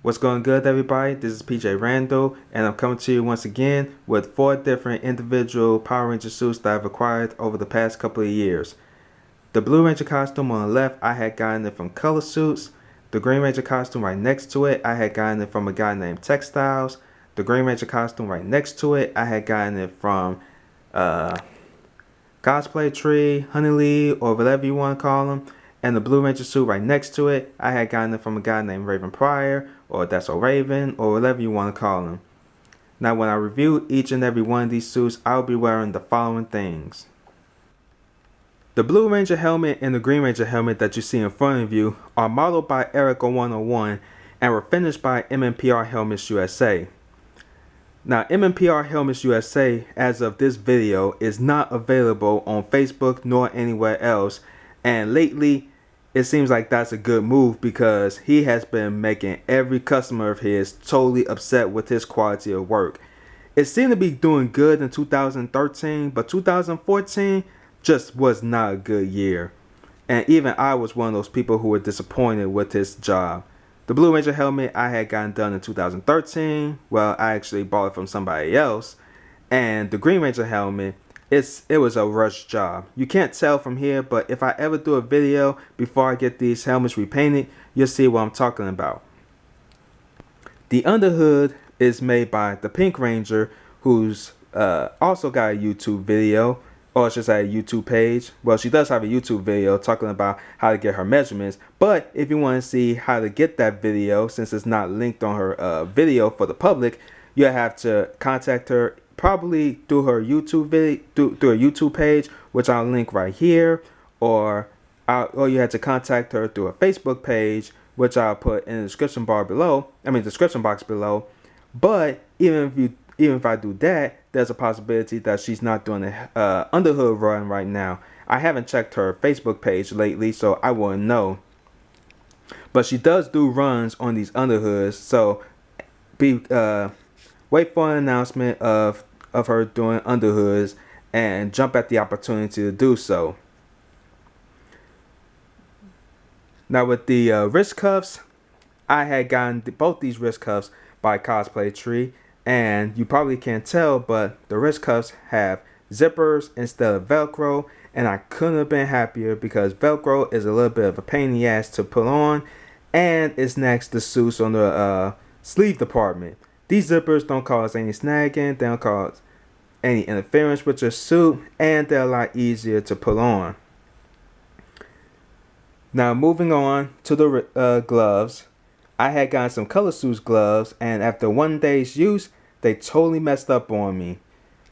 What's going good, everybody? This is PJ Randall, and I'm coming to you once again with 4 different individual Power Ranger suits that I've acquired over the past couple of years. The Blue Ranger costume on the left, I had gotten it from Color Suits. The Green Ranger costume right next to it, I had gotten it from a guy named Textiles. The Green Ranger costume right next to it, I had gotten it from Cosplay Tree, Honeylee, or whatever you want to call them. And the Blue Ranger suit right next to it, I had gotten it from a guy named Raven Pryor, or That's So Raven, or whatever you want to call him. Now when I review each and every one of these suits, I'll be wearing the following things. The Blue Ranger helmet and the Green Ranger helmet that you see in front of you are modeled by Erica101 and were finished by MMPR Helmets USA. Now, MMPR Helmets USA, as of this video, is not available on Facebook nor anywhere else, and lately it seems like that's a good move because he has been making every customer of his totally upset with his quality of work. It seemed to be doing good in 2013, but 2014 just was not a good year. And even I was one of those people who were disappointed with his job. The Blue Ranger helmet I had gotten done in 2013. Well, I actually bought it from somebody else. And the Green Ranger helmet, it was a rush job. You can't tell from here, but if I ever do a video before I get these helmets repainted, you'll see what I'm talking about. The underhood is made by the Pink Ranger, who's also got a YouTube video, or it's just a YouTube page. Well, she does have a YouTube video talking about how to get her measurements, but if you want to see how to get that video, since it's not linked on her video for the public, you have to contact her probably through her YouTube video, through a YouTube page, which I'll link right here, or you have to contact her through a Facebook page, which I'll put in the description box below. But even if I do that, there's a possibility that she's not doing a underhood run right now. I haven't checked her Facebook page lately, so I wouldn't know. But she does do runs on these underhoods, so wait for an announcement of her doing underhoods and jump at the opportunity to do so. Now with the wrist cuffs, I had gotten both these wrist cuffs by Cosplay Tree, and you probably can't tell, but the wrist cuffs have zippers instead of Velcro, and I couldn't have been happier because Velcro is a little bit of a pain in the ass to put on, and it's next to suits on the sleeve department. These zippers don't cause any snagging, they don't cause any interference with your suit, and they're a lot easier to put on. Now moving on to the gloves. I had gotten some Color Suits gloves, and after 1 day's use, they totally messed up on me.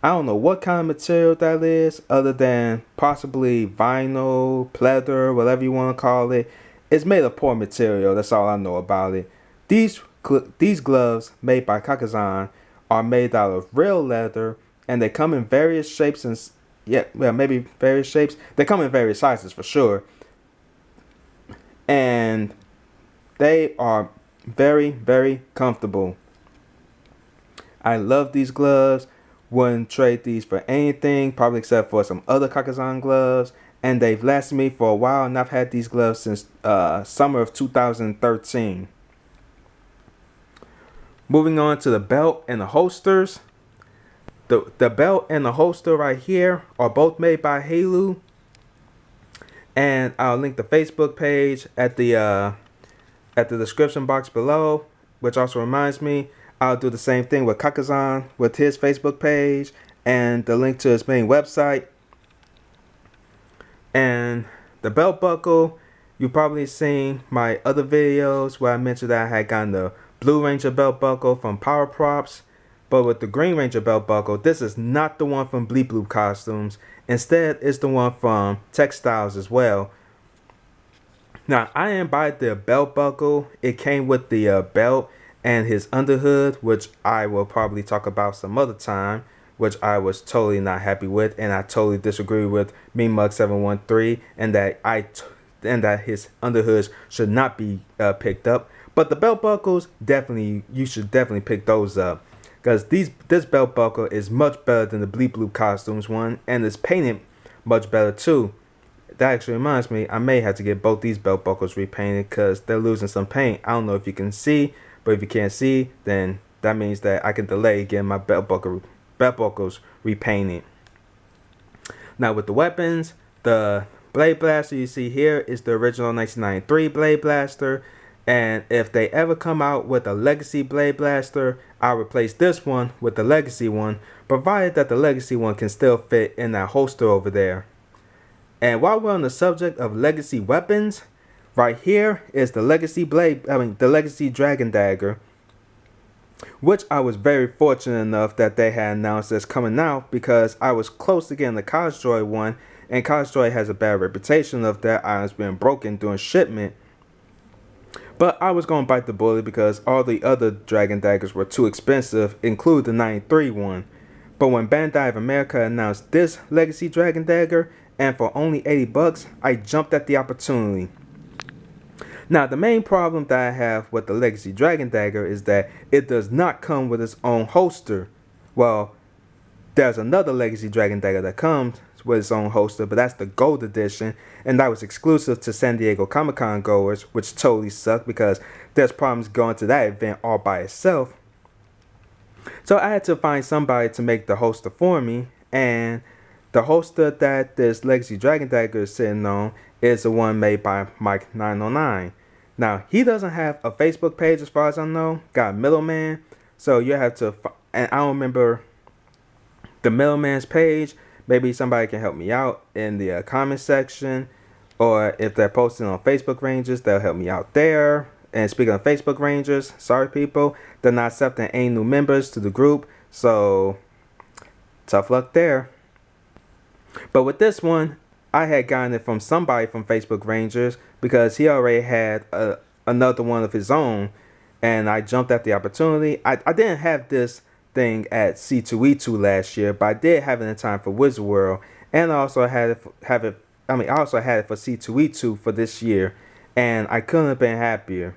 I don't know what kind of material that is, other than possibly vinyl, pleather, whatever you want to call it. It's made of poor material, that's all I know about it. These gloves, made by Kakazan, are made out of real leather, and they come in various shapes and, maybe various shapes. They come in various sizes for sure. And they are very, very comfortable. I love these gloves. Wouldn't trade these for anything, probably except for some other Kakazan gloves. And they've lasted me for a while, and I've had these gloves since summer of 2013. Moving on to the belt and the holsters. The belt and the holster right here are both made by Hailu. And I'll link the Facebook page at the description box below, which also reminds me, I'll do the same thing with Kakazan with his Facebook page and the link to his main website. And the belt buckle, you've probably seen my other videos where I mentioned that I had gotten the Blue Ranger belt buckle from Power Props. But with the Green Ranger belt buckle, this is not the one from Bleep Bloop Costumes. Instead, it's the one from Textiles as well. Now, I didn't buy the belt buckle. It came with the belt and his underhood, which I will probably talk about some other time, which I was totally not happy with, and I totally disagree with MeanMug713, and that his underhoods should not be picked up. But the belt buckles, you should definitely pick those up, because this belt buckle is much better than the Bleep Bloop Costumes one, and it's painted much better too. That actually reminds me, I may have to get both these belt buckles repainted because they're losing some paint. I don't know if you can see, But if you can't see, then that means that I can delay getting my belt buckles repainted. Now with the weapons, the Blade Blaster you see here is the original 1993 Blade Blaster. And if they ever come out with a Legacy Blade Blaster, I'll replace this one with the Legacy one, provided that the Legacy one can still fit in that holster over there. And while we're on the subject of Legacy weapons, right here is the Legacy the Legacy Dragon Dagger, which I was very fortunate enough that they had announced as coming out, because I was close to getting the Cosdroid one, and Cosdroid has a bad reputation of their items being broken during shipment. But I was going to bite the bullet because all the other Dragon Daggers were too expensive, including the 93 one. But when Bandai of America announced this Legacy Dragon Dagger, and for only $80, I jumped at the opportunity. Now, the main problem that I have with the Legacy Dragon Dagger is that it does not come with its own holster. Well, there's another Legacy Dragon Dagger that comes with its own holster, but that's the Gold Edition, and that was exclusive to San Diego Comic-Con goers, which totally sucked because there's problems going to that event all by itself. So I had to find somebody to make the holster for me, and the holster that this Legacy Dragon Dagger is sitting on is the one made by Mike 909. Now, he doesn't have a Facebook page as far as I know, got a middleman, so you have to, and I don't remember the middleman's page. Maybe somebody can help me out in the comment section, or if they're posting on Facebook Rangers, they'll help me out there. And speaking of Facebook Rangers, sorry people, they're not accepting any new members to the group, so tough luck there. But with this one, I had gotten it from somebody from Facebook Rangers because he already had another one of his own, and I jumped at the opportunity. I didn't have this thing at C2E2 last year, but I did have it in time for Wizard World, and I also had it for C2E2 for this year, and I couldn't have been happier.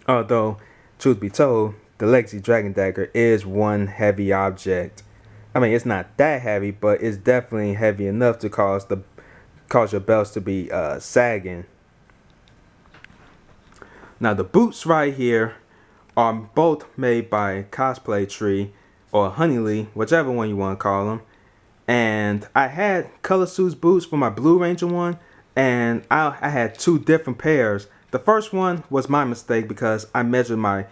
Although, truth be told, the Legacy Dragon Dagger is one heavy object. I mean, it's not that heavy, but it's definitely heavy enough to cause your belts to be sagging. Now the boots right here are both made by Cosplay Tree or Honey Lee, whichever one you want to call them. And I had Color Suits boots for my Blue Ranger one, and I had two different pairs. The first one was my mistake because I measured my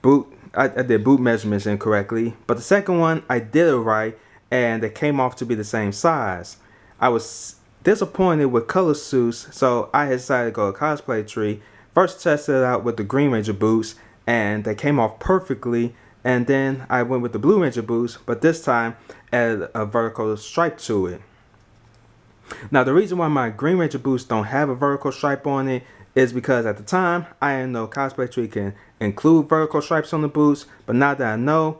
boot. I did boot measurements incorrectly. But the second one, I did it right, and they came off to be the same size. I was disappointed with Color Suits, so I decided to go to Cosplay Tree. First tested it out with the Green Ranger boots, and they came off perfectly. And then I went with the Blue Ranger boots, but this time added a vertical stripe to it. Now the reason why my Green Ranger boots don't have a vertical stripe on it is because at the time I didn't know Cosplay Tree can include vertical stripes on the boots, but now that I know,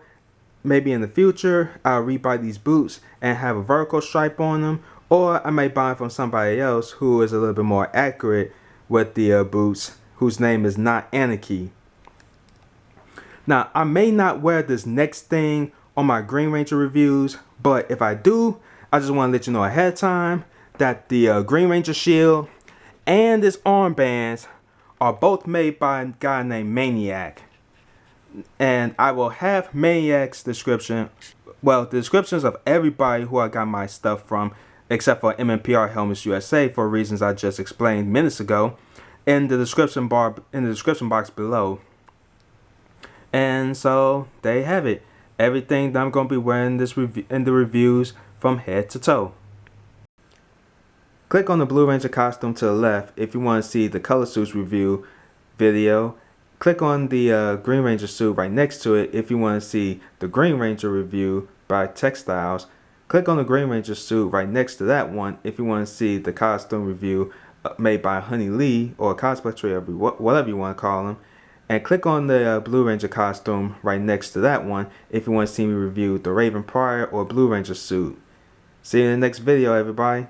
maybe in the future I'll rebuy these boots and have a vertical stripe on them, or I may buy them from somebody else who is a little bit more accurate with the boots, whose name is not Anarchy. Now, I may not wear this next thing on my Green Ranger reviews, but if I do, I just want to let you know ahead of time that the Green Ranger shield and this armbands are both made by a guy named Maniac. And I will have Maniac's description, well, the descriptions of everybody who I got my stuff from, except for MMPR Helmets USA for reasons I just explained minutes ago, in the description box below. And so there you have it. Everything that I'm going to be wearing in the reviews from head to toe. Click on the Blue Ranger costume to the left if you want to see the Color Suits review video. Click on the Green Ranger suit right next to it if you want to see the Green Ranger review by Textiles. Click on the Green Ranger suit right next to that one if you want to see the costume review made by Honey Lee or Cosplay Tree, whatever you want to call them. And click on the Blue Ranger costume right next to that one if you want to see me review the Raven Pryor or Blue Ranger suit. See you in the next video, everybody.